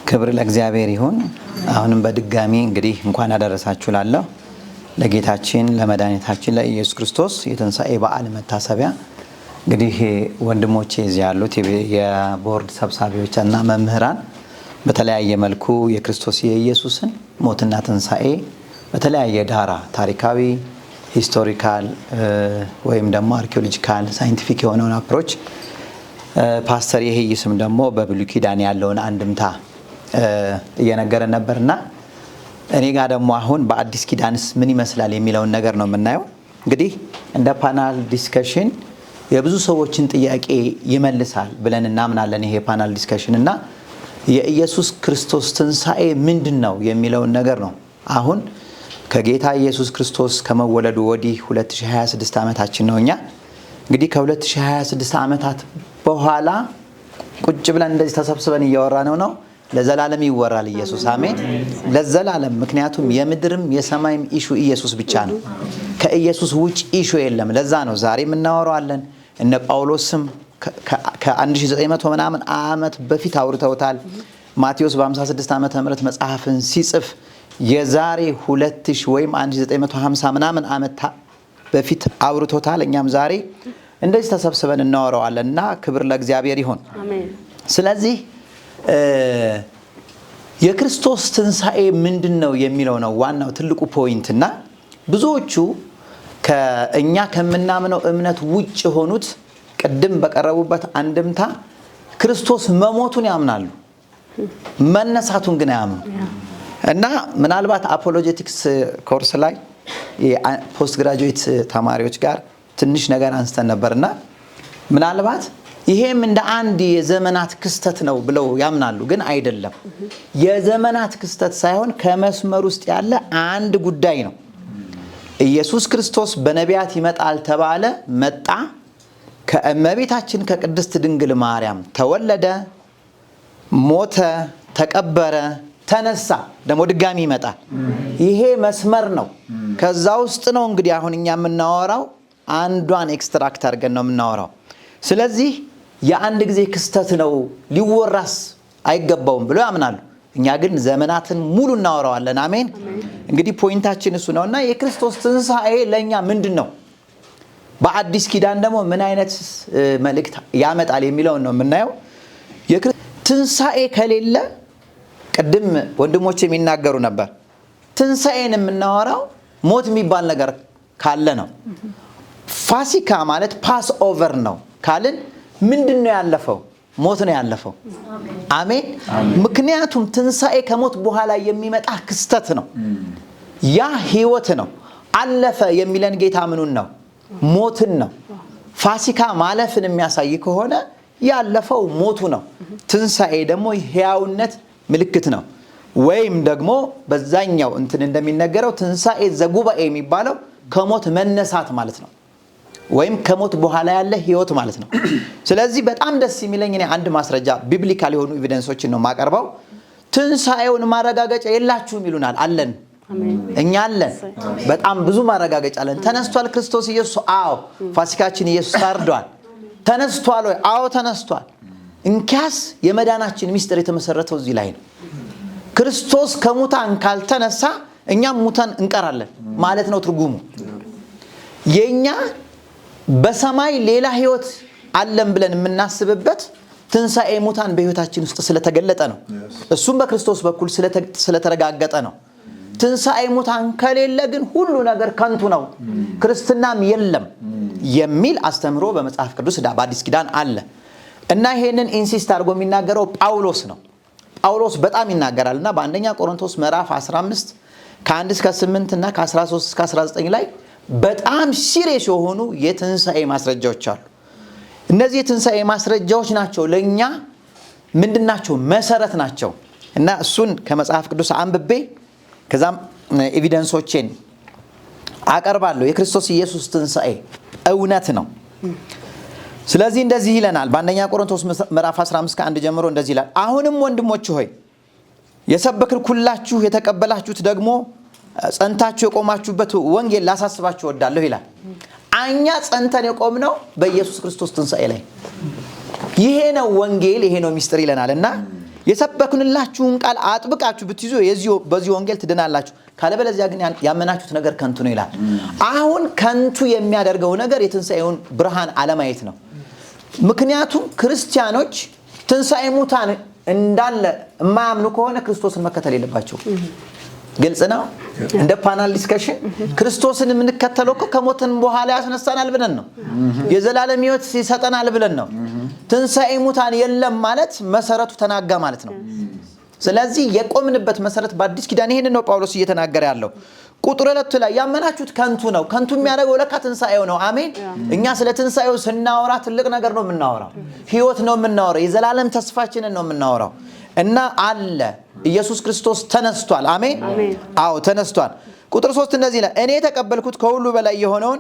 ክብር ለእግዚአብሔር ይሁን። አሁንም በድጋሚ እንግዲህ እንኳን አደረሳችሁ ላለሁ ለጌታችን ለመድኃኒታችን ለኢየሱስ ክርስቶስ የትንሣኤ በዓል መታሰቢያ እንግዲህ ወንድሞቼ እዚህ ያሉት የቦርድ ሰብሳቢዎችና መምህራን በተለያየ መልኩ የክርስቶስ የኢየሱስን ሞትና ትንሣኤ በተለያየ ዳራ ታሪካዊ፣ ሂስቶሪካል ወይም ደግሞ አርኪኦሎጂካል ሳይንቲፊክ የሆነውን አፕሮች ፓስተር ይሄይስም ደግሞ በብሉይ ኪዳን ያለውን አንድምታ እየነገረን ነበርና እኔ ጋር ደግሞ አሁን በአዲስ ኪዳንስ ምን ይመስላል የሚለውን ነገር ነው የምናየው። እንግዲህ እንደ ፓናል ዲስከሽን የብዙ ሰዎችን ጥያቄ ይመልሳል ብለን እናምናለን። ይሄ ፓናል ዲስከሽን እና የኢየሱስ ክርስቶስ ትንሣኤ ምንድነው የሚለውን ነገር ነው። አሁን ከጌታ ኢየሱስ ክርስቶስ ከመወለዱ ወዲህ 2026 ዓመታችን ነው። እኛ እንግዲህ ከ2026 ዓመታት በኋላ ቁጭ ብለን እንደዚህ ተሰብስበን እያወራነው ነው። ለዘላለም ይወራል ኢየሱስ። አሜን። ለዘላለም። ምክንያቱም የምድርም የሰማይም ኢሹ ኢየሱስ ብቻ ነው። ከኢየሱስ ውጭ ኢሹ የለም። ለዛ ነው ዛሬ የምናወራዋለን። እነ ጳውሎስም ከ1900 ምናምን ዓመት በፊት አውርተውታል። ማቴዎስ በ56 ዓመተ ምህረት መጽሐፍን ሲጽፍ የዛሬ 2000 ወይም 1950 ምናምን ዓመት በፊት አውርቶታል። እኛም ዛሬ እንደዚህ ተሰብስበን እናወራዋለን እና ክብር ለእግዚአብሔር ይሁን። አሜን። ስለዚህ የክርስቶስ ትንሣኤ ምንድነው የሚለው ነው ዋናው ትልቁ ፖይንት እና ብዙዎቹ ከእኛ ከምናምነው እምነት ውጭ ሆኑት ቅድም በቀረቡበት አንድምታ ክርስቶስ መሞቱን ያምናሉ፣ መነሳቱን ግን አያምኑ እና ምናልባት አፖሎጀቲክስ ኮርስ ላይ ፖስት ግራጁዌት ተማሪዎች ጋር ትንሽ ነገር አንስተን ነበርና ምናልባት ይሄም እንደ አንድ የዘመናት ክስተት ነው ብለው ያምናሉ። ግን አይደለም። የዘመናት ክስተት ሳይሆን ከመስመር ውስጥ ያለ አንድ ጉዳይ ነው። ኢየሱስ ክርስቶስ በነቢያት ይመጣል ተባለ፣ መጣ። ከእመቤታችን ከቅድስት ድንግል ማርያም ተወለደ፣ ሞተ፣ ተቀበረ፣ ተነሳ፣ ደግሞ ድጋሚ ይመጣል። ይሄ መስመር ነው። ከዛ ውስጥ ነው እንግዲህ አሁን እኛ የምናወራው አንዷን ኤክስትራክት አድርገን ነው የምናወራው። ስለዚህ የአንድ ጊዜ ክስተት ነው ሊወራስ አይገባውም ብለው ያምናሉ። እኛ ግን ዘመናትን ሙሉ እናወራዋለን። አሜን። እንግዲህ ፖይንታችን እሱ ነውና የክርስቶስ ትንሣኤ ለኛ ምንድነው፣ በአዲስ ኪዳን ደግሞ ምን አይነት መልእክት ያመጣል የሚለውን ነው የምናየው። ትንሣኤ ከሌለ ቅድም ወንድሞች የሚናገሩ ነበር፣ ትንሣኤን የምናወራው ሞት የሚባል ነገር ካለ ነው። ፋሲካ ማለት ፓስ ኦቨር ነው ካልን ምንድነው ያለፈው? ሞት ነው ያለፈው። አሜን። ምክንያቱም ትንሣኤ ከሞት በኋላ የሚመጣ ክስተት ነው። ያ ህይወት ነው። አለፈ የሚለን ጌታ ምኑን ነው? ሞትን ነው። ፋሲካ ማለፍን የሚያሳይ ከሆነ ያለፈው ሞቱ ነው። ትንሣኤ ደግሞ ሕያውነት ምልክት ነው። ወይም ደግሞ በዛኛው እንትን እንደሚነገረው ትንሣኤ ዘጉባኤ የሚባለው ከሞት መነሳት ማለት ነው። ወይም ከሞት በኋላ ያለ ህይወት ማለት ነው። ስለዚህ በጣም ደስ የሚለኝ እኔ አንድ ማስረጃ ቢብሊካል የሆኑ ኤቪደንሶችን ነው ማቀርበው። ትንሣኤውን ማረጋገጫ የላችሁም ይሉናል። አለን። እኛ አለን። በጣም ብዙ ማረጋገጫ አለን። ተነስቷል ክርስቶስ ኢየሱስ። አዎ። ፋሲካችን ኢየሱስ ታርዷል። ተነስቷል ወይ? አዎ ተነስቷል። እንኪያስ የመዳናችን ሚስጥር የተመሰረተው እዚህ ላይ ነው። ክርስቶስ ከሙታን ካልተነሳ እኛም ሙታን እንቀራለን ማለት ነው ትርጉሙ። የኛ በሰማይ ሌላ ህይወት አለን ብለን የምናስብበት ትንሣኤ ሙታን በህይወታችን ውስጥ ስለተገለጠ ነው። እሱም በክርስቶስ በኩል ስለተረጋገጠ ነው። ትንሣኤ ሙታን ከሌለ ግን ሁሉ ነገር ከንቱ ነው፣ ክርስትናም የለም የሚል አስተምሮ በመጽሐፍ ቅዱስ በአዲስ ኪዳን አለ እና ይሄንን ኢንሲስት አድርጎ የሚናገረው ጳውሎስ ነው። ጳውሎስ በጣም ይናገራልና በአንደኛ ቆሮንቶስ ምዕራፍ 15 ከ1 እስከ 8 እና ከ13 እስከ 19 ላይ በጣም ሲሪየስ የሆኑ የትንሣኤ ማስረጃዎች አሉ። እነዚህ የትንሣኤ ማስረጃዎች ናቸው ለኛ ምንድናቸው? መሰረት ናቸው እና እሱን ከመጽሐፍ ቅዱስ አንብቤ ከዛም ኤቪደንሶችን አቀርባለሁ። የክርስቶስ ኢየሱስ ትንሣኤ እውነት ነው። ስለዚህ እንደዚህ ይለናል በአንደኛ ቆሮንቶስ ምዕራፍ 15 ከ1 ጀምሮ እንደዚህ ይላል። አሁንም ወንድሞች ሆይ የሰበክሁላችሁ የተቀበላችሁት ደግሞ ጸንታችሁ የቆማችሁበት ወንጌል ላሳስባችሁ እወዳለሁ ይላል። እኛ ጸንተን የቆምነው በኢየሱስ ክርስቶስ ትንሣኤ ላይ ይሄ ነው ወንጌል፣ ይሄ ነው ሚስጥር ይለናልና የሰበክንላችሁን ቃል አጥብቃችሁ ብትይዙ በዚህ ወንጌል ትድናላችሁ፣ ካለበለዚያ ግን ያመናችሁት ነገር ከንቱ ነው ይላል። አሁን ከንቱ የሚያደርገው ነገር የትንሣኤውን ብርሃን አለማየት ነው። ምክንያቱም ክርስቲያኖች ትንሣኤ ሙታን እንዳለ የማያምኑ ከሆነ ክርስቶስን መከተል የለባቸው። ግልጽ ነው። እንደ ፓናል ዲስከሽን ክርስቶስን የምንከተለው ከሞትን በኋላ ያስነሳናል ብለን ነው። የዘላለም ሕይወት ይሰጠናል ብለን ነው። ትንሣኤ ሙታን የለም ማለት መሰረቱ ተናጋ ማለት ነው። ስለዚህ የቆምንበት መሰረት በአዲስ ኪዳን ይሄን ነው ጳውሎስ እየተናገረ ያለው። ቁጥር 2 ላይ ያመናችሁት ከንቱ ነው። ከንቱ የሚያደርገው ለካ ትንሣኤው ነው። አሜን። እኛ ስለ ትንሣኤው ስናወራ ትልቅ ነገር ነው የምናወራው። ሕይወት ነው የምናወራው። የዘላለም ተስፋችንን ነው የምናወራው። እና አለ ኢየሱስ ክርስቶስ ተነስቷል። አሜን። አዎ ተነስቷል። ቁጥር 3 እንደዚህ ይላል፣ እኔ የተቀበልኩት ከሁሉ በላይ የሆነውን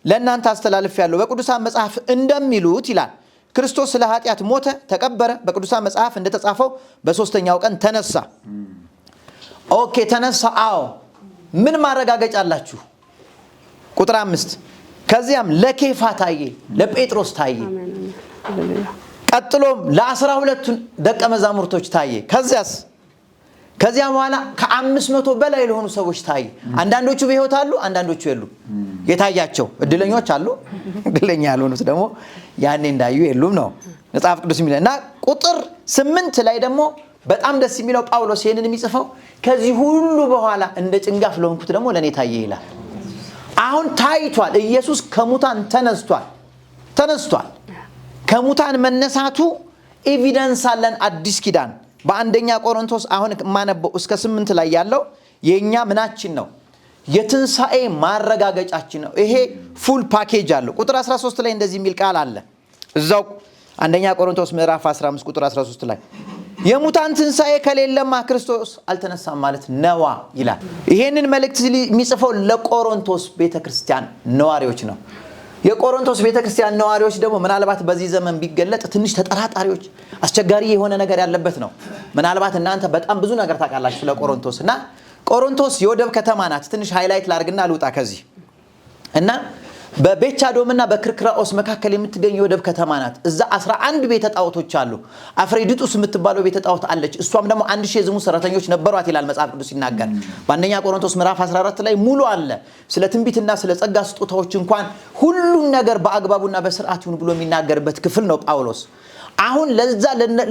ለእናንተ አስተላልፌአለሁ። በቅዱሳን መጽሐፍ እንደሚሉት ይላል ክርስቶስ ስለ ኃጢአት ሞተ፣ ተቀበረ፣ በቅዱሳን መጽሐፍ እንደተጻፈው በሶስተኛው ቀን ተነሳ። ኦኬ ተነሳ። አዎ ምን ማረጋገጫ አላችሁ? ቁጥር 5 ከዚያም ለኬፋ ታየ፣ ለጴጥሮስ ታየ፣ ቀጥሎም ለ12 ደቀ መዛሙርቶች ታየ። ከዚያ በኋላ ከ500 በላይ ለሆኑ ሰዎች ታየ። አንዳንዶቹ በሕይወት አሉ፣ አንዳንዶቹ የሉ። የታያቸው እድለኞች አሉ፣ እድለኛ ያልሆኑት ደግሞ ያኔ እንዳዩ የሉም ነው መጽሐፍ ቅዱስ የሚለው። እና ቁጥር 8 ላይ ደግሞ በጣም ደስ የሚለው ጳውሎስ ይህንን የሚጽፈው ከዚህ ሁሉ በኋላ እንደ ጭንጋፍ ለሆንኩት ደግሞ ለእኔ ታየ ይላል። አሁን ታይቷል። ኢየሱስ ከሙታን ተነስቷል። ከሙታን መነሳቱ ኤቪደንስ አለን። አዲስ ኪዳን በአንደኛ ቆሮንቶስ አሁን ማነበው እስከ 8 ላይ ያለው የኛ ምናችን ነው? የትንሣኤ ማረጋገጫችን ነው። ይሄ ፉል ፓኬጅ አለው። ቁጥር 13 ላይ እንደዚህ የሚል ቃል አለ። እዛው አንደኛ ቆሮንቶስ ምዕራፍ 15 ቁጥር 13 ላይ የሙታን ትንሣኤ ከሌለማ ክርስቶስ አልተነሳም ማለት ነዋ ይላል። ይሄንን መልእክት የሚጽፈው ለቆሮንቶስ ቤተክርስቲያን ነዋሪዎች ነው። የቆሮንቶስ ቤተክርስቲያን ነዋሪዎች ደግሞ ምናልባት በዚህ ዘመን ቢገለጥ ትንሽ ተጠራጣሪዎች፣ አስቸጋሪ የሆነ ነገር ያለበት ነው። ምናልባት እናንተ በጣም ብዙ ነገር ታውቃላችሁ ስለ ቆሮንቶስ። እና ቆሮንቶስ የወደብ ከተማ ናት። ትንሽ ሃይላይት ላርግና ልውጣ ከዚህ እና በቤቻዶምና በክርክራኦስ መካከል የምትገኝ የወደብ ከተማ ናት። እዛ 11 ቤተ ጣዖቶች አሉ። አፍሬዲጡስ የምትባለው ቤተ ጣዖት አለች። እሷም ደግሞ 1000 የዝሙት ሰራተኞች ነበሯት ይላል መጽሐፍ ቅዱስ ሲናገር። በአንደኛ ቆሮንቶስ ምዕራፍ 14 ላይ ሙሉ አለ። ስለ ትንቢትና ስለ ጸጋ ስጦታዎች እንኳን ሁሉን ነገር በአግባቡና በስርዓት ይሁን ብሎ የሚናገርበት ክፍል ነው ጳውሎስ። አሁን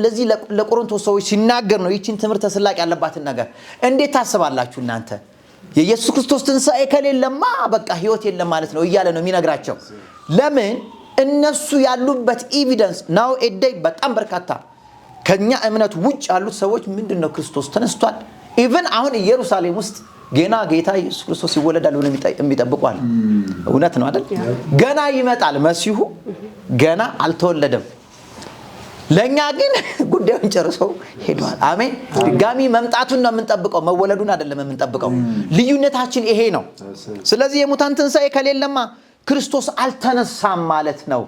ለዚህ ለቆሮንቶስ ሰዎች ሲናገር ነው ይህችን ትምህርት ተስላቅ ያለባትን ነገር። እንዴት ታስባላችሁ እናንተ? የኢየሱስ ክርስቶስ ትንሣኤ ከሌለማ በቃ ህይወት የለም ማለት ነው እያለ ነው የሚነግራቸው። ለምን? እነሱ ያሉበት ኤቪደንስ ናው ኤዴይ በጣም በርካታ ከኛ እምነት ውጭ ያሉት ሰዎች ምንድነው ክርስቶስ ተነስቷል። ኢቭን አሁን ኢየሩሳሌም ውስጥ ገና ጌታ ኢየሱስ ክርስቶስ ይወለዳል ብለው የሚጠብቁዋል። እውነት ነው አይደል? ገና ይመጣል መሲሁ፣ ገና አልተወለደም። ለኛ ግን ጉዳዩን ጨርሶ ሄዷል። አሜን። ድጋሚ መምጣቱን ነው የምንጠብቀው፣ መወለዱን አይደለም የምንጠብቀው። ልዩነታችን ይሄ ነው። ስለዚህ የሙታን ትንሣኤ ከሌለማ ክርስቶስ አልተነሳም ማለት ነው።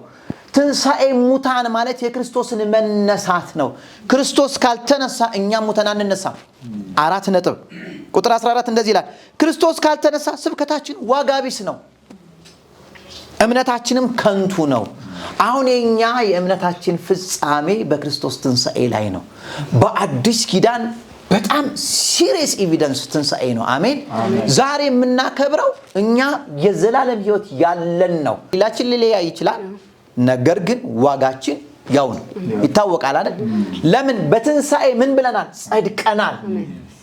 ትንሣኤ ሙታን ማለት የክርስቶስን መነሳት ነው። ክርስቶስ ካልተነሳ እኛም ሙተን አንነሳም። 4 ነጥብ። ቁጥር 14 እንደዚህ ይላል፣ ክርስቶስ ካልተነሳ ስብከታችን ዋጋ ቢስ ነው፣ እምነታችንም ከንቱ ነው። አሁን የእምነታችን ፍጻሜ በክርስቶስ ትንሣኤ ላይ ነው። በአዲስ ኪዳን በጣም ሲሪየስ ኤቪደንስ ትንሣኤ ነው። አሜን። ዛሬ የምናከብረው እኛ የዘላለም ሕይወት ያለን ነው። ሌላችን ሊለያይ ይችላል፣ ነገር ግን ዋጋችን ያው ነው፣ ይታወቃል አይደል? ለምን? በትንሣኤ ምን ብለናል? ጸድቀናል።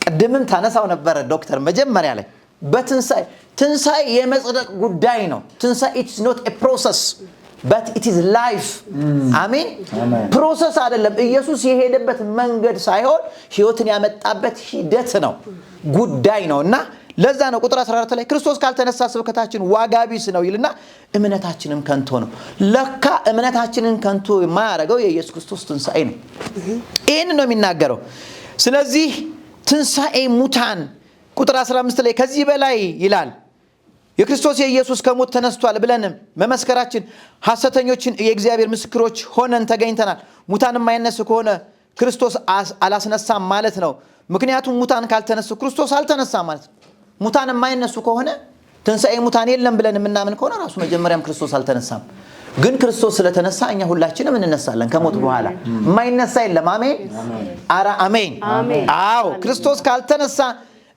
ቅድምም ታነሳው ነበረ ዶክተር መጀመሪያ ላይ ትንሣኤ የመጽደቅ ጉዳይ ነው። ትንሣኤ it's not a process but it is life። አሜን። ፕሮሰስ አይደለም። ኢየሱስ የሄደበት መንገድ ሳይሆን ሕይወትን ያመጣበት ሂደት ነው፣ ጉዳይ ነው። እና ለዛ ነው ቁጥር 14 ላይ ክርስቶስ ካልተነሳ ስብከታችን ዋጋ ቢስ ነው ይልና እምነታችንም ከንቱ ነው። ለካ እምነታችንን ከንቱ የማያደርገው የኢየሱስ ክርስቶስ ትንሣኤ ነው። ይህን ነው የሚናገረው። ስለዚህ ትንሣኤ ሙታን ቁጥር 15 ላይ ከዚህ በላይ ይላል የክርስቶስ የኢየሱስ ከሞት ተነስቷል ብለን መመስከራችን ሐሰተኞችን የእግዚአብሔር ምስክሮች ሆነን ተገኝተናል። ሙታን የማይነሱ ከሆነ ክርስቶስ አላስነሳም ማለት ነው። ምክንያቱም ሙታን ካልተነሱ ክርስቶስ አልተነሳም ማለት ነው። ሙታን የማይነሱ ከሆነ ትንሣኤ ሙታን የለም ብለን የምናምን ከሆነ ራሱ መጀመሪያም ክርስቶስ አልተነሳም። ግን ክርስቶስ ስለተነሳ እኛ ሁላችንም እንነሳለን ከሞት በኋላ የማይነሳ የለም አሜን አራ አሜን አዎ ክርስቶስ ካልተነሳ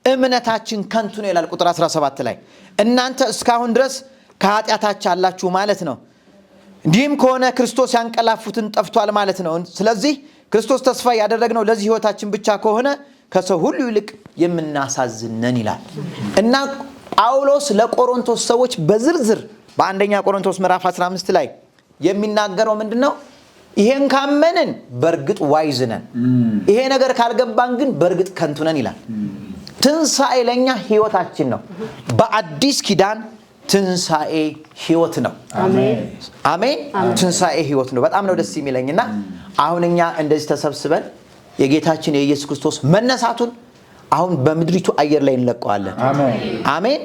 እምነታችን ከንቱ ነው ይላል ቁጥር 17 ላይ እናንተ እስካሁን ድረስ ከኃጢአታችሁ አላችሁ ማለት ነው እንዲህም ከሆነ ክርስቶስ ያንቀላፉትን ጠፍቷል ማለት ነው ስለዚህ ክርስቶስ ተስፋ ያደረግነው ለዚህ ህይወታችን ብቻ ከሆነ ከሰው ሁሉ ይልቅ የምናሳዝነን ይላል እና ጳውሎስ ለቆሮንቶስ ሰዎች በዝርዝር በአንደኛ ቆሮንቶስ ምዕራፍ 15 ላይ የሚናገረው ምንድነው ይሄን ካመንን በርግጥ ዋይዝ ነን ይሄ ነገር ካልገባን ግን በርግጥ ከንቱ ነን ይላል ትንሳኤ ለኛ ህይወታችን ነው በአዲስ ኪዳን ትንሳኤ ህይወት ነው አሜን ትንሳኤ ህይወት ነው በጣም ነው ደስ የሚለኝና አሁንኛ እንደዚህ ተሰብስበን የጌታችን የኢየሱስ ክርስቶስ መነሳቱን አሁን በመድሪቱ አየር ላይ እንለቀዋለን አሜን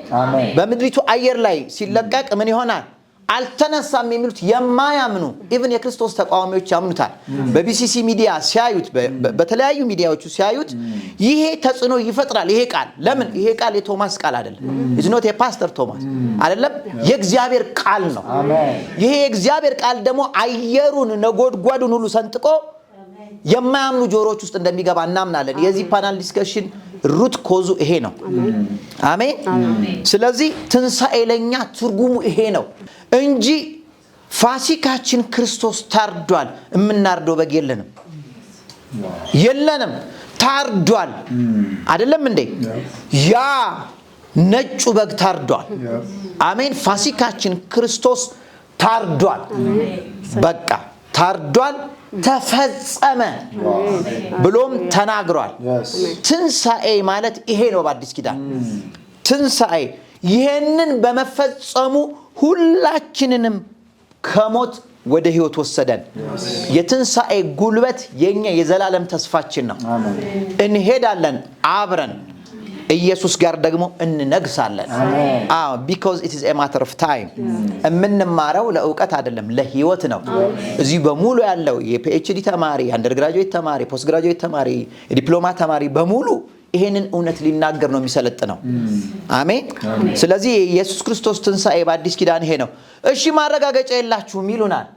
በመድሪቱ አየር ላይ ሲለቀቅ ምን ይሆናል አልተነሳም የሚሉት የማያምኑ ኢቭን የክርስቶስ ተቃዋሚዎች ያምኑታል በቢሲሲ ሚዲያ ሲያዩት በተለያዩ ሚዲያዎቹ ሲያዩት ይሄ ተጽዕኖ ይፈጥራል ይሄ ቃል ለምን ይሄ ቃል የቶማስ ቃል አይደለም is not a pastor ቶማስ አይደለም የእግዚአብሔር ቃል ነው ይሄ የእግዚአብሔር ቃል ደግሞ አየሩን ነጎድጓዱን ሁሉ ሰንጥቆ የማያምኑ ጆሮች ውስጥ እንደሚገባ እናምናለን የዚህ ፓናል ዲስከሽን ሩት ኮዙ ይሄ ነው አሜን ስለዚህ ትንሳኤ ለኛ ትርጉሙ ይሄ ነው እንጂ ፋሲካችን ክርስቶስ ታርዷል እምናርደው በግ የለንም ታርዷል አይደለም እንዴ ያ ነጩ በግ ታርዷል አሜን ፋሲካችን ክርስቶስ ታርዷል በቃ ታርዷል ተፈጸመ ብሎም ተናግሯል ትንሳኤ ማለት ይሄ ነው በአዲስ ኪዳን ትንሳኤ ይሄንን በመፈጸሙ ሁላችንንም ከሞት ወደ ህይወት ወሰደን የትንሳኤ ጉልበት የኛ የዘላለም ተስፋችን ነው እንሄዳለን አብረን ኢየሱስ ጋር ደግሞ እንነግሳለን because it is a matter of time እምንማረው ለእውቀት አይደለም ለህይወት ነው እዚህ በሙሉ ያለው የፒኤችዲ ተማሪ አንደርግራጁዌት ተማሪ ፖስት ግራጁዌት ተማሪ ዲፕሎማ ተማሪ በሙሉ ይሄንን እውነት ሊናገር ነው የሚሰለጥነው አሜን ስለዚህ ኢየሱስ ክርስቶስ ትንሳኤ በአዲስ ኪዳን ይሄ ነው እሺ ማረጋገጫ የላችሁም ይሉናል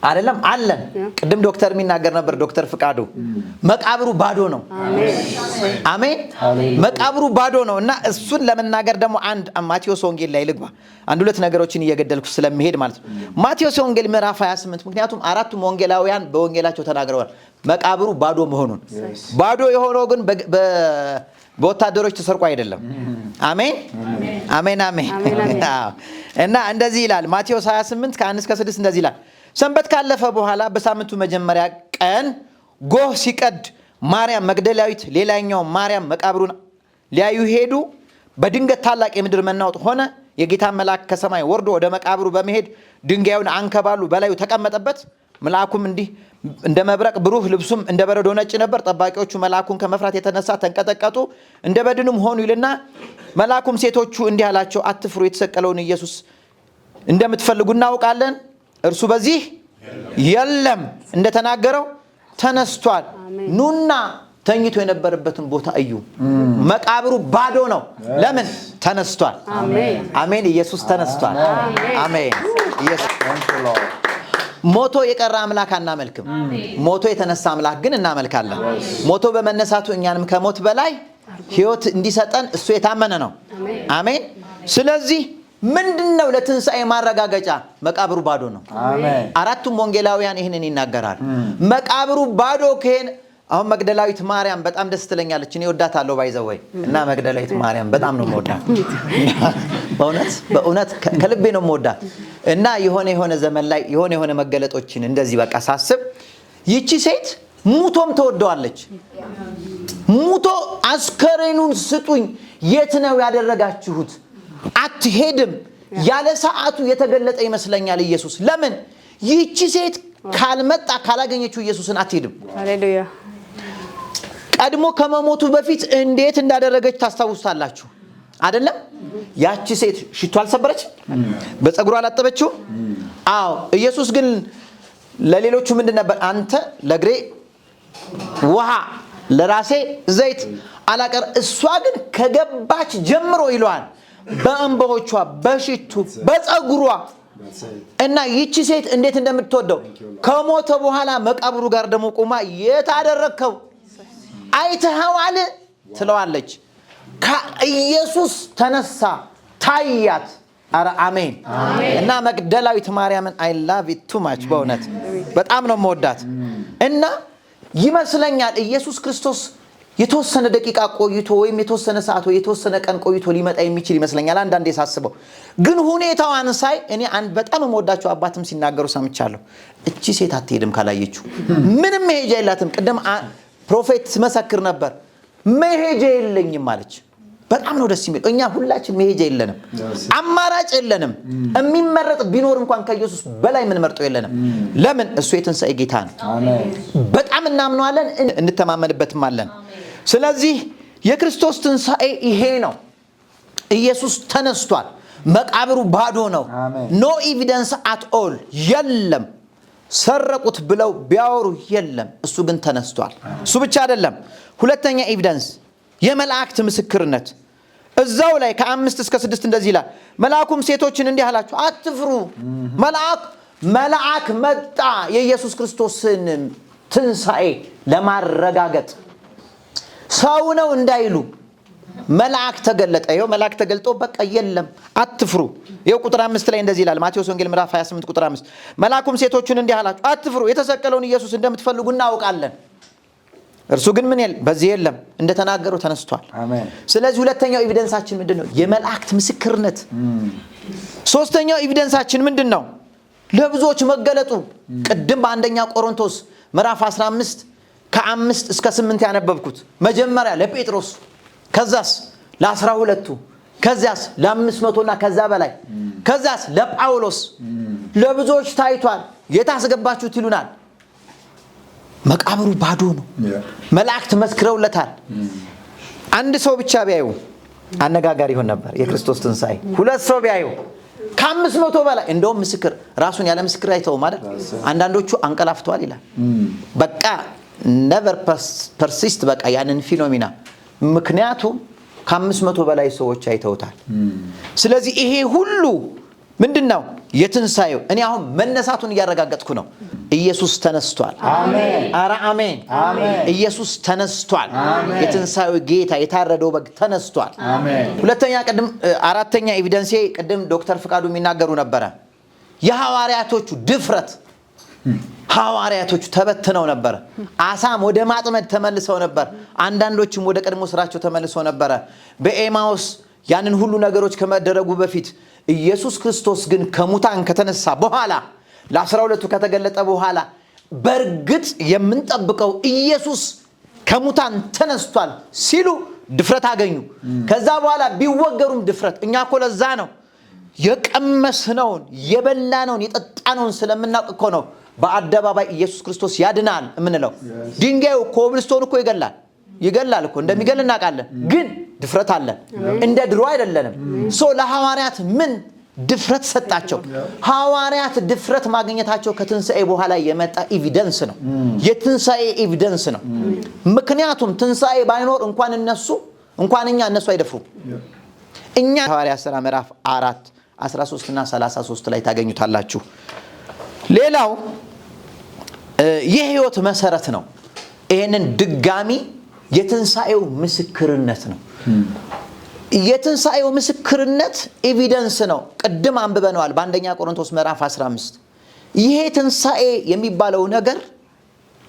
አይደለም አለን ቅድም ዶክተር የሚናገር ነበር ዶክተር ፍቃዱ መቃብሩ ባዶ ነው አሜን መቃብሩ ባዶ ነውና እሱን ለመናገር ደግሞ አንድ ማቴዎስ ወንጌል ላይ ልግባ አንድ ሁለት ነገሮችን እየገደልኩ ስለምሄድ ማለት ነው ማቴዎስ ወንጌል ምዕራፍ 28 ምክንያቱም አራቱም ወንጌላውያን በወንጌላቸው ተናግረዋል መቃብሩ ባዶ መሆኑን ባዶ የሆነው ግን በወታደሮች ተሰርቆ አይደለም አሜን አሜን አሜን እና እንደዚህ ይላል ማቴዎስ 28 ከ1 እስከ 6 እንደዚህ ይላል ሰንበት ካለፈ በኋላ በሳምንቱ መጀመሪያ ቀን ጎህ ሲቀድ ማርያም መግደላዊት ሌላኛው ማርያም መቃብሩን ሊያዩ ሄዱ በድንገት ታላቅ የምድር መናወጥ ሆነ የጌታ መልአክ ከሰማይ ወርዶ ወደ መቃብሩ በመሄድ ድንጋዩን አንከባሉ በላዩ ተቀመጠበት መልአኩም እንዲህ እንደ መብረቅ ብሩህ ልብሱም እንደ በረዶ ነጭ ነበር ጠባቂዎቹ መልአኩን ከመፍራት የተነሳ ተንቀጠቀጡ እንደ በድንም ሆኑ ይልና መልአኩም ሴቶቹ እንዲህ አላቸው አትፍሩ የተሰቀለውን ኢየሱስ እንደምትፈልጉ እናውቃለን እርሱ በዚህ የለም እንደተናገረው ተነስቷል ኑና ተኝቶ የነበረበትን ቦታ እዩ መቃብሩ ባዶ ነው ለምን ተነስቷል አሜን ኢየሱስ ተነስቷል አሜን ኢየሱስ ሞቶ የቀረ አምላክ አናመልክም ሞቶ የተነሳ አምላክ ግን እናመልካለን ሞቶ በመነሳቱ እኛንም ከሞት በላይ ህይወት እንዲሰጠን እሱ የታመነ ነው አሜን ስለዚህ ምንድነው ለትንሳኤ ማረጋገጫ መቃብሩ ባዶ ነው አሜን አራቱም ወንጌላውያን ይሄንን ይናገራሉ መቃብሩ ባዶ ከሄን አሁን መግደላዊት ማርያም በጣም ደስ ትለኛለች እኔ ወዳታለሁ ባይዘወይ እና መግደላዊት ማርያም በጣም ነው የምወዳት በእውነት ከልቤ ነው የምወዳት እና የሆነ ዘመን ላይ የሆነ መገለጦችን እንደዚህ በቃ ሳስብ ይቺ ሴት ሙቶም ተወደዋለች ሙቶ አስከሬኑን ስጡኝ የት ነው ያደረጋችሁት አትሄድም ያለ ሰዓቱ የተገለጠ ይመስለኛል ኢየሱስ ለምን ይቺ ሴት ካልመጣ ካላገኘችው ኢየሱስን አትሄድም ሃሌሉያ ቀድሞ ከመሞቱ በፊት እንዴት እንዳደረገች ታስታውሳላችሁ አይደለም ያቺ ሴት ሽቶ አልሰበረች በፀጉሯ አላጠበችው አዎ ኢየሱስ ግን ለሌሎቹ ምንድን ነበር አንተ ለግሬ ውሃ ለራሴ ዘይት አላቀር እሷ ግን ከገባች ጀምሮ ይሏል በእንባዎቿ በሽቱ በፀጉሯ እና ይቺ ሴት እንዴት እንደምትወደው ከሞተ በኋላ መቃብሩ ጋር ደግሞ ቆማ የታደረከው አይተኸዋል ትለዋለች። ከኢየሱስ ተነሳ ታያት። አረ አሜን። እና መግደላዊት ማርያምን አይ ላቭ ኢት ቱ ማች በእውነት በጣም ነው የምወዳት። እና ይመስለኛል ኢየሱስ ክርስቶስ የተወሰነ ደቂቃ ቆይቶ ወይም የተወሰነ ሰዓት ወይ የተወሰነ ቀን ቆይቶ ሊመጣ የሚችል ይመስለኛል አንዳንዴ ሳስበው። ግን ሁኔታዋን ሳይ እኔ አንድ በጣም የምወዳቸው አባትም ሲናገሩ ሰምቻለሁ። እቺ ሴት አትሄድም ካላየችው ምንም መሄጃ የላትም። ቀደም ፕሮፌት መሰክር ነበር መሄጃ የለኝም ማለች። በጣም ነው ደስ የሚል። እኛ ሁላችን መሄጃ የለንም፣ አማራጭ የለንም። የሚመረጥ ቢኖር እንኳን ከኢየሱስ በላይ ምን መርጦ የለንም። ለምን? እሱ የትንሣኤ ጌታ ነው። በጣም እናምነዋለን፣ እንተማመንበትም አለን። ስለዚህ የክርስቶስ ትንሣኤ ይሄ ነው። ኢየሱስ ተነስቷል። መቃብሩ ባዶ ነው። ኖ ኤቪደንስ አት ኦል የለም። ሰረቁት ብለው ቢያወሩ የለም። እሱ ግን ተነስቷል። እሱ ብቻ አይደለም። ሁለተኛ ኤቪደንስ የመላእክት ምስክርነት እዛው ላይ ከ5 እስከ 6 እንደዚህ ይላል። መልአኩም ሴቶችን እንዲህ አላቸው፣ አትፍሩ። መልአክ መጣ የኢየሱስ ክርስቶስን ትንሣኤ ለማረጋገጥ። ሰው ነው እንዳይሉ መልአክ ተገለጠ። ይኸው መልአክ ተገልጦ በቃ የለም አትፍሩ። ይኸው ቁጥር 5 ላይ እንደዚህ ይላል። ማቴዎስ ወንጌል ምዕራፍ 28 ቁጥር 5 መልአኩም ሴቶቹን እንዲህ አላቸው፣ አትፍሩ። የተሰቀለውን ኢየሱስ እንደምትፈልጉ እናውቃለን። እርሱ ግን ምን በዚህ የለም፣ እንደተናገረው ተነስቷል። ስለዚህ ሁለተኛው ኤቪደንሳችን ምንድነው? የመላእክት ምስክርነት። ሶስተኛው ኤቪደንሳችን ምንድነው? ለብዙዎች መገለጡ። ቅድም በአንደኛ ቆሮንቶስ ምዕራፍ 15 ከ5 እስከ 8 ያነበብኩት መጀመሪያ ለጴጥሮስ፣ ከዛስ ለ12ቱ፣ ከዛስ ለ500 እና ከዛ በላይ፣ ከዛስ ለጳውሎስ ለብዙዎች ታይቷል። የታስገባችሁት ይሉናል። መቃብሩ ባዶ ነው። መላእክት መስክረውለታል። አንድ ሰው ብቻ ቢያዩ አነጋጋሪ ይሆን ነበር የክርስቶስ ትንሣኤ። ሁለት ሰው ቢያዩ ከ500 በላይ እንደውም ምስክር ራሱን ያለ ምስክር አይተው ማለት አንዳንዶቹ አንቀላፍተዋል ይላል። በቃ never persist በቃ ያንን ፊኖሚና ምክንያቱም ከ500 በላይ ሰዎች አይተውታል። ስለዚህ ይሄ ሁሉ ምንድነው? የትንሣኤው። እኔ አሁን መነሳቱን እያረጋገጥኩ ነው። ኢየሱስ ተነስቷል። አሜን። አረ አሜን። ኢየሱስ ተነስቷል። የትንሣኤው ጌታ የታረደው በግ ተነስቷል። አሜን። ሁለተኛ አራተኛ ኤቪደንስ ቅድም ዶክተር ፍቃዱ የሚናገሩ ነበረ። የሐዋርያቶቹ ድፍረት። ሐዋርያቶቹ ተበትነው ነበር። አሳም ወደ ማጥመድ ተመልሰው ነበር። አንዳንዶችም ወደ ቀድሞ ስራቸው ተመልሰው ነበር። በኤማውስ ያንን ሁሉ ነገሮች ከመደረጉ በፊት ኢየሱስ ክርስቶስ ግን ከሙታን ከተነሳ በኋላ ለ12ቱ ከተገለጠ በኋላ በእርግጥ የምንጠብቀው ኢየሱስ ከሙታን ተነስቷል ሲሉ ድፍረት አገኙ። ከዛ በኋላ ቢወገሩም ድፍረት። እኛ እኮ ለዛ ነው የቀመስነውን የበላነውን የጠጣነውን ስለምናውቅ እኮ ነው በአደባባይ ኢየሱስ ክርስቶስ ያድናል የምንለው። ድንጋዩ ኮብልስቶን እኮ ይገላል እኮ እንደሚገል እናውቃለን። ግን ድፍረት አለ። እንደ ድሮ አይደለንም። ለሐዋርያት ምን ድፍረት ሰጣቸው? ሐዋርያት ድፍረት ማግኘታቸው ከትንሣኤ በኋላ የመጣ ኤቪደንስ ነው። የትንሣኤ ኤቪደንስ ነው። ምክንያቱም ትንሣኤ ባይኖር እንኳን እነሱ አይደፍሩም። እኛ ሐዋርያት ሥራ ምዕራፍ 4 13 እና 33 ላይ ታገኙታላችሁ። ሌላው የሕይወት መሰረት ነው። ይሄንን ድጋሚ የትንሣኤው ምስክርነት ነው። የትንሣኤው ምስክርነት ኤቪደንስ ነው። ቅድም አንብበነዋል በአንደኛ ቆሮንቶስ ምዕራፍ 15። ይሄ ትንሣኤ የሚባለው ነገር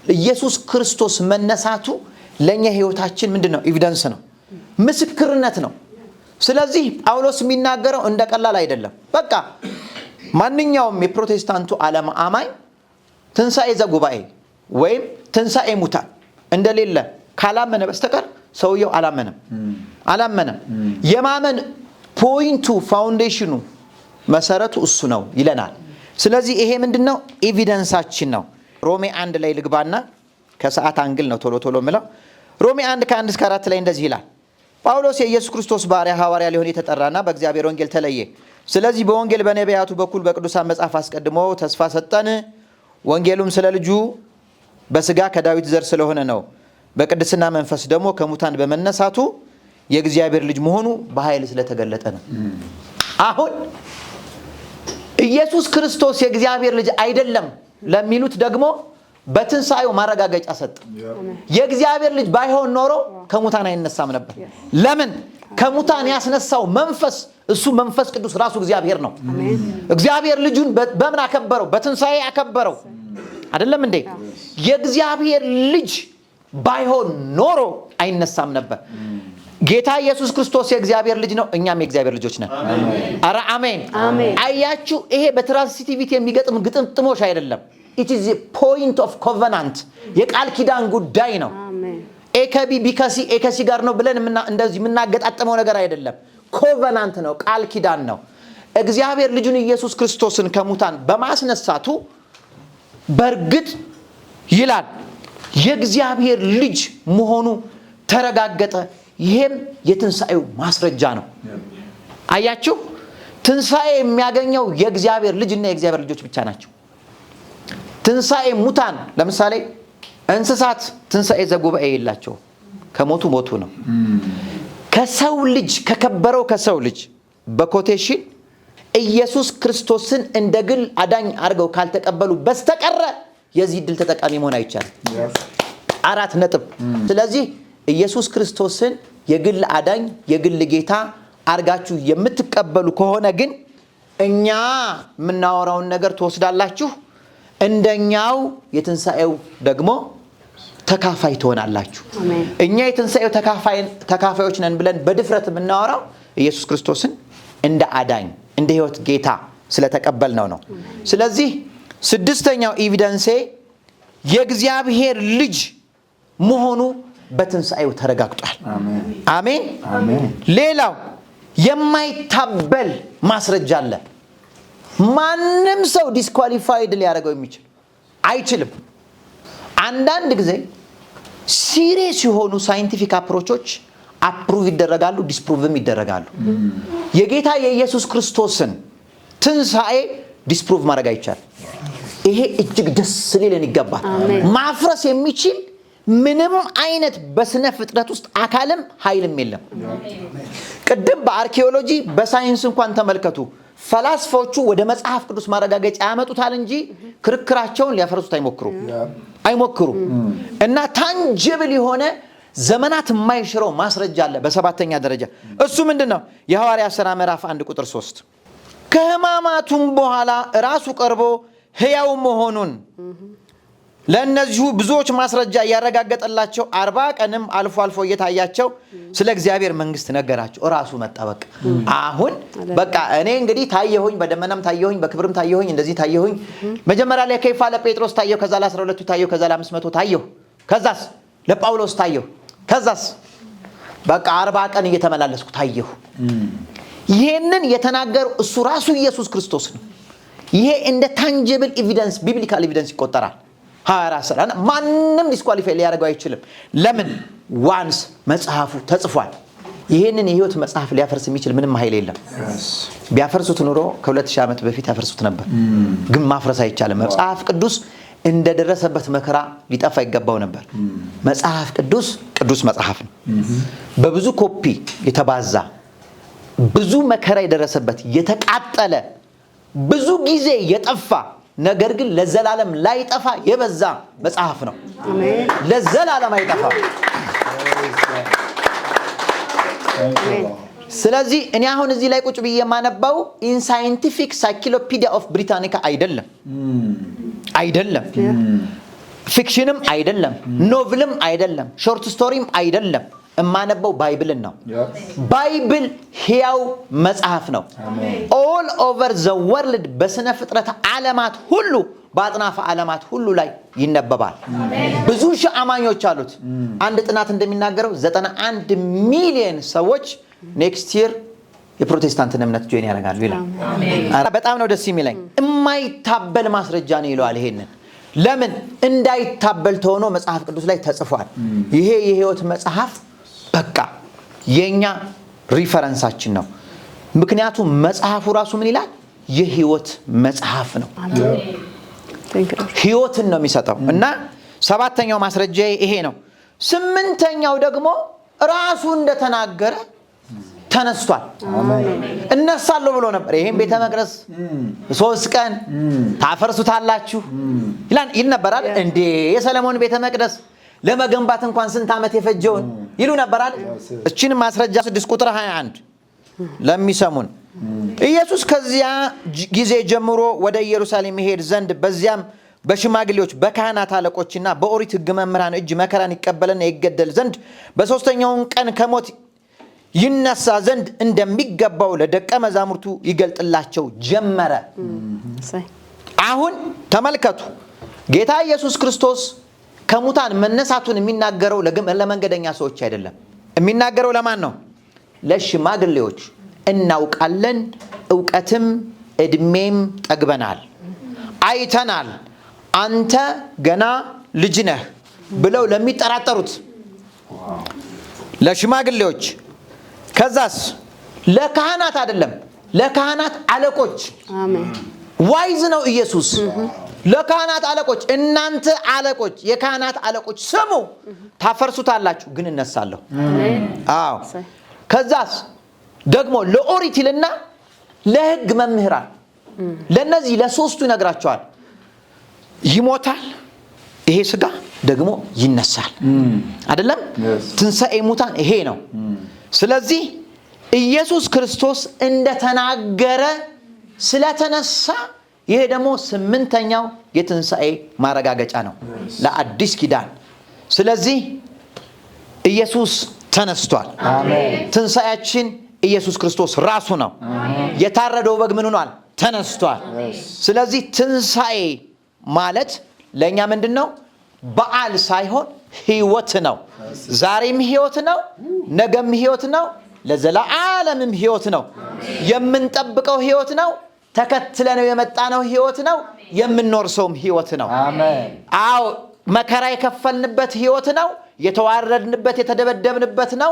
ኢየሱስ ክርስቶስ መነሳቱ ለኛ ህይወታችን ምንድነው? ኤቪደንስ ነው፣ ምስክርነት ነው። ስለዚህ ጳውሎስ የሚናገረው እንደ ቀላል አይደለም። በቃ ማንኛውም የፕሮቴስታንቱ ዓለም አማኝ ትንሣኤ ዘጉባኤ ወይም ትንሣኤ ሙታን እንደሌለ ካላመነ በስተቀር ሰውየው አላመነም። የማመን ፖይንቱ ፋውንዴሽኑ መሰረቱ እሱ ነው ይለናል። ስለዚህ ይሄ ምንድነው? ኤቪደንሳችን ነው። ሮሜ 1 ላይ ልግባና ከሰዓት አንግል ነው ቶሎ ምለው። ሮሜ 1 ከ1 እስከ 4 ላይ እንደዚህ ይላል። ጳውሎስ የኢየሱስ ክርስቶስ ባሪያ ሐዋርያ ሊሆን የተጠራና በእግዚአብሔር ወንጌል ተለየ። ስለዚህ በወንጌል በነቢያቱ በኩል በቅዱሳን መጽሐፍ አስቀድሞ ተስፋ ሰጠን። ወንጌሉም ስለ ልጁ በሥጋ ከዳዊት ዘር ስለሆነ ነው። በቅድስና መንፈስ ደግሞ ከሙታን በመነሳቱ የእግዚአብሔር ልጅ መሆኑ በኃይል ስለተገለጠ ነው። አሁን ኢየሱስ ክርስቶስ የእግዚአብሔር ልጅ አይደለም ለሚሉት ደግሞ በትንሳኤው ማረጋገጫ ሰጠ። የእግዚአብሔር ልጅ ባይሆን ኖሮ ከሙታን አይነሳም ነበር። ለምን? ከሙታን ያስነሳው መንፈስ እሱ መንፈስ ቅዱስ ራሱ እግዚአብሔር ነው። እግዚአብሔር ልጁን በምን አከበረው? በትንሳኤ አከበረው። አይደለም እንዴ? የእግዚአብሔር ልጅ ባይሆን ኖሮ አይነሳም ነበር። ጌታ ኢየሱስ ክርስቶስ የእግዚአብሔር ልጅ ነው፣ እኛም የእግዚአብሔር ልጆች ነን። አረ አሜን። አያችሁ፣ ይሄ በትራንሲቲቪቲ የሚገጥም ግጥምጥሞሽ አይደለም። it is a point of covenant የቃል ኪዳን ጉዳይ ነው። ኤከቢ ቢከሲ ኤከሲ ጋር ነው ብለን እንደዚህ የምናገጣጥመው ነገር አይደለም። ኮቨናንት ነው፣ ቃል ኪዳን ነው። እግዚአብሔር ልጁን ኢየሱስ ክርስቶስን ከሙታን በማስነሳቱ በርግጥ ይላል የእግዚአብሔር ልጅ መሆኑ ተረጋገጠ። ይሄም የትንሳኤው ማስረጃ ነው። አያችሁ፣ ትንሳኤ የሚያገኘው የእግዚአብሔር ልጅና የእግዚአብሔር ልጆች ብቻ ናቸው። ትንሳኤ ሙታን ለምሳሌ እንስሳት ትንሳኤ ዘጉባኤ የላቸው፣ ከሞቱ ሞቱ ነው። ከሰው ልጅ ከከበረው ከሰው ልጅ በኮቴሽን ኢየሱስ ክርስቶስን እንደ ግል አዳኝ አድርገው ካልተቀበሉ በስተቀር የዚህ ድል ተጠቃሚ መሆን አይቻልም። 4 ነጥብ። ስለዚህ ኢየሱስ ክርስቶስን የግል አዳኝ የግል ጌታ አርጋችሁ የምትቀበሉ ከሆነ ግን እኛ የምናወራውን ነገር ትወስዳላችሁ፣ እንደኛው የትንሳኤው ደግሞ ተካፋይ ትሆናላችሁ። እኛ የትንሳኤው ተካፋዮች ነን ብለን በድፍረት የምናወራው ኢየሱስ ክርስቶስን እንደ አዳኝ እንደ ሕይወት ጌታ ስለተቀበልነው ነው። ስለዚህ 6ኛው ኤቪደንስ የእግዚአብሔር ልጅ መሆኑ በትንሳኤው ተረጋግጧል። አሜን። ሌላው የማይታበል ማስረጃ አለ። ማንም ሰው ዲስኳሊፋይድ ሊያደርገው የሚችል አይችልም። አንዳንድ ጊዜ ሲሪየስ የሆኑ ሳይንቲፊክ አፕሮቾች አፕሩቭ ይደረጋሉ፣ ዲስፕሩቭም ይደረጋሉ። የጌታ የኢየሱስ ክርስቶስን ትንሳኤ ዲስፕሩቭ ማድረግ አይቻልም። ይሄ እጅግ ደስ ሊለን ይገባል። ማፍረስ የሚችል ምንም አይነት በስነ ፍጥረት ውስጥ አካልም ኃይልም የለም። ቅድም በአርኪኦሎጂ በሳይንስ እንኳን ተመልከቱ፣ ፈላስፎቹ ወደ መጽሐፍ ቅዱስ ማረጋገጫ ያመጡታል እንጂ ክርክራቸውን ሊያፈርሱት አይሞክሩ እና ታንጅብል የሆነ ዘመናት የማይሽረው ማስረጃ አለ። በ7ኛ ደረጃ እሱ ምንድነው? የሐዋርያት ሥራ ምዕራፍ 1 ቁጥር 3 ከሕማማቱም በኋላ ራሱ ቀርቦ ሕያው መሆኑን ለእነዚሁ ብዙዎች ማስረጃ ያረጋገጠላቸው 40 ቀንም አልፎ አልፎ እየታያቸው ስለ እግዚአብሔር መንግስት ነገራቸው። ራሱ መጣ። በቃ አሁን በቃ እኔ እንግዲህ ታየሁኝ፣ በደመናም ታየሁኝ፣ በክብርም ታየሁኝ፣ እንደዚህ ታየሁኝ። መጀመሪያ ላይ ከይፋ ለጴጥሮስ ታየሁ፣ ከዛ ለ12 ታየሁ፣ ከዛ ለ500 ታየሁ፣ ከዛስ ለጳውሎስ ታየሁ፣ ከዛስ በቃ 40 ቀን እየተመላለስኩ ታየሁ። ይሄንን የተናገረው እሱ ራሱ ኢየሱስ ክርስቶስ ነው። ይሄ እንደ ታንጂብል ኤቪደንስ ቢብሊካል ኤቪደንስ ይቆጠራል። ማንም ዲስኳሊፋይ ሊያደርገው አይችልም። ለምን? ዋንስ መጽሐፉ ተጽፏል። ይሄንን የህይወት መጽሐፍ ሊያፈርስ የሚችል ምንም ኃይል የለም። ቢያፈርሱት ኑሮ ከ2000 ዓመት በፊት ያፈርሱት ነበር። ግን ማፍረስ አይቻልም። መጽሐፍ ቅዱስ እንደደረሰበት መከራ ሊጠፋ ይገባው ነበር። መጽሐፍ ቅዱስ መጽሐፍ ነው። በብዙ ኮፒ የተባዛ ብዙ መከራ የደረሰበት የተቃጠለ ብዙ ጊዜ የጠፋ ነገር ግን ለዘላለም ላይጠፋ የበዛ መጽሐፍ ነው። ለዘላለም አይጠፋ። ስለዚህ እኔ አሁን እዚህ ላይ ቁጭ ብዬ የማነባው ኢን ሳይንቲፊክ ሳይክሎፒዲያ ኦፍ ብሪታኒካ አይደለም። ፊክሽንም አይደለም፣ ኖቭልም አይደለም፣ ሾርት ስቶሪም አይደለም። እማነበው ባይብልን ነው። ባይብል ሕያው መጽሐፍ ነው። ኦል ኦቨር ዘ ወርልድ በስነ ፍጥረት ዓለማት ሁሉ በአጥናፈ ዓለማት ሁሉ ላይ ይነበባል። ብዙ ሺህ አማኞች አሉት። አንድ ጥናት እንደሚናገረው 91 ሚሊዮን ሰዎች ኔክስት ይር የፕሮቴስታንትን እምነት ጆይን ያደርጋሉ ይላል። በጣም ነው ደስ የሚለኝ። የማይታበል ማስረጃ ነው ይለዋል። ይሄንን ለምን እንዳይታበል ተሆኖ መጽሐፍ ቅዱስ ላይ ተጽፏል። ይሄ የሕይወት መጽሐፍ በቃ የኛ ሪፈረንሳችን ነው። ምክንያቱም መጽሐፉ ራሱ ምን ይላል? የሕይወት መጽሐፍ ነው። ሕይወትን ነው የሚሰጠው። እና 7ኛው ማስረጃ ይሄ ነው። 8ኛው ደግሞ ራሱ እንደተናገረ ተነስቷል። እነሳለሁ ብሎ ነበር። ይሄን ቤተ መቅደስ 3 ቀን ታፈርሱታላችሁ ይል ነበራል እንዴ? የሰለሞን ቤተ መቅደስ ለመገንባት እንኳን ስንት ዓመት የፈጀውን ይሉ ነበራል። እቺን ማስረጃ 6 ቁጥር 21 ለሚሰሙን ኢየሱስ ከዚያ ጊዜ ጀምሮ ወደ ኢየሩሳሌም ይሄድ ዘንድ በዚያም በሽማግሌዎች በካህናት አለቆችና በኦሪት ሕግ መምህራን እጅ መከራን ይቀበልና ይገደል ዘንድ በሶስተኛው ቀን ከሞት ይነሳ ዘንድ እንደሚገባው ለደቀ መዛሙርቱ ይገልጥላቸው ጀመረ። አሁን ተመልከቱ፣ ጌታ ኢየሱስ ክርስቶስ ከሙታን መነሳቱን የሚናገረው ለመንገደኛ ሰዎች አይደለም። የሚናገረው ለማን ነው? ለሽማግሌዎች። እናውቃለን፣ ዕውቀትም ዕድሜም ጠግበናል፣ አይተናል፣ አንተ ገና ልጅ ነህ ብለው ለሚጠራጠሩት ለሽማግሌዎች፣ ከዛስ ለካህናት አይደለም፣ ለካህናት አለቆች። አሜን። ዋይዝ ነው ኢየሱስ። ለካህናት አለቆች፣ እናንተ አለቆች፣ የካህናት አለቆች ስሙ፣ ታፈርሱታላችሁ ግን እነሳለሁ። አዎ። ከዛስ ደግሞ ለኦሪት ይልና ለሕግ መምህራን፣ ለነዚህ ለሶስቱ ይነግራቸዋል። ይሞታል፣ ይሄ ስጋ ደግሞ ይነሳል። አይደለም? ትንሣኤ ሙታን ይሄ ነው። ስለዚህ ኢየሱስ ክርስቶስ እንደተናገረ ስለተነሳ ይሄ ደግሞ 8ኛው የትንሣኤ ማረጋገጫ ነው ለአዲስ ኪዳን። ስለዚህ ኢየሱስ ተነስቷል። ትንሣኤያችን ኢየሱስ ክርስቶስ ራሱ ነው። የታረደው በግ ምን ሆኗል? ተነስቷል። ስለዚህ ትንሣኤ ማለት ለእኛ ምንድን ነው? በዓል ሳይሆን ሕይወት ነው። ዛሬም ሕይወት ነው፣ ነገም ሕይወት ነው፣ ለዘለዓለምም ሕይወት ነው። የምንጠብቀው ሕይወት ነው። ተከትለነው የመጣነው ሕይወት ነው። የምንኖርሰውም ሕይወት ነው። አዎ፣ መከራ የከፈልንበት ሕይወት ነው። የተዋረድንበት የተደበደብንበት ነው።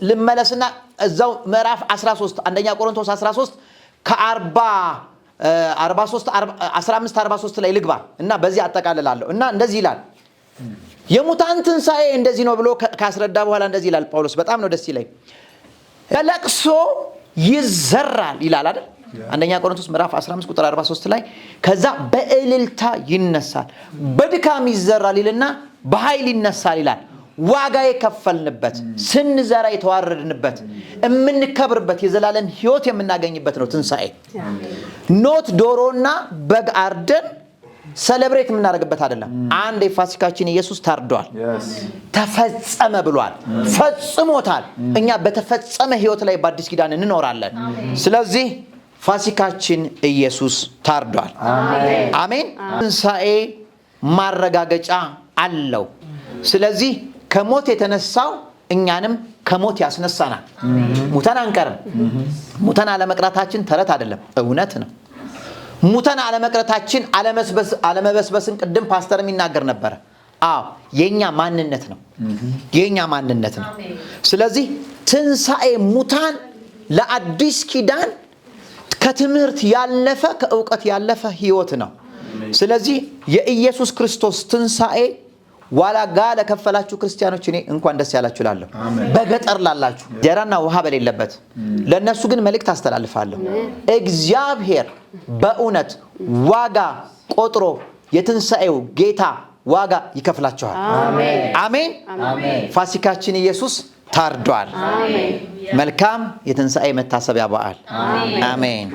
ልመለስና እዛው ምዕራፍ 13 አንደኛ ቆሮንቶስ 13 15:43 ላይ ልግባ እና በዚህ አጠቃልላለሁ። እና እንደዚህ ይላል፣ የሙታን ትንሣኤ እንደዚህ ነው ብሎ ካስረዳ በኋላ እንደዚህ ይላል ጳውሎስ። በጣም ነው ደስ ይለኝ። በለቅሶ ይዘራል ይላል አይደል? አንደኛ ቆሮንቶስ ምዕራፍ 15 ቁጥር 43 ላይ ከዛ በእልልታ ይነሳል፣ በድካም ይዘራል ይልና በኃይል ይነሳል ይላል። ዋጋ የከፈልንበት፣ ስንዘራ የተዋረድንበት፣ የምንከብርበት፣ የዘላለም ሕይወት የምናገኝበት ነው ትንሣኤ። ኖት ዶሮና በግ አርደን ሰለብሬት የምናደርግበት አይደለም። አንድ የፋሲካችን ኢየሱስ ታርዷል፣ ተፈጸመ ብሏል፣ ፈጽሞታል። እኛ በተፈጸመ ሕይወት ላይ በአዲስ ኪዳን እንኖራለን። ስለዚህ ፋሲካችን ኢየሱስ ታርዷል። አሜን። ትንሣኤ ማረጋገጫ አለው። ስለዚህ ከሞት የተነሳው እኛንም ከሞት ያስነሳናል። ሙተን አንቀርም። ሙተን አለመቅረታችን ተረት አይደለም፣ እውነት ነው። ሙተን አለመቅረታችን አለመበስበስን ቅድም ፓስተር የሚናገር ነበረ። አዎ፣ የኛ ማንነት ነው፣ የኛ ማንነት ነው። ስለዚህ ትንሣኤ ሙታን ለአዲስ ኪዳን ከትምህርት ያለፈ ከእውቀት ያለፈ ሕይወት ነው። ስለዚህ የኢየሱስ ክርስቶስ ትንሣኤ ዋጋ ለከፈላችሁ ክርስቲያኖች እኔ እንኳን ደስ ያላችሁ ላለሁ። በገጠር ላላችሁ እንጀራና ውሃ በሌለበት ለነሱ ግን መልእክት አስተላልፋለሁ። እግዚአብሔር በእውነት ዋጋ ቆጥሮ የትንሣኤው ጌታ ዋጋ ይከፍላችኋል። አሜን። ፋሲካችን ኢየሱስ ታርዷል። መልካም የትንሣኤ መታሰቢያ በዓል። አሜን።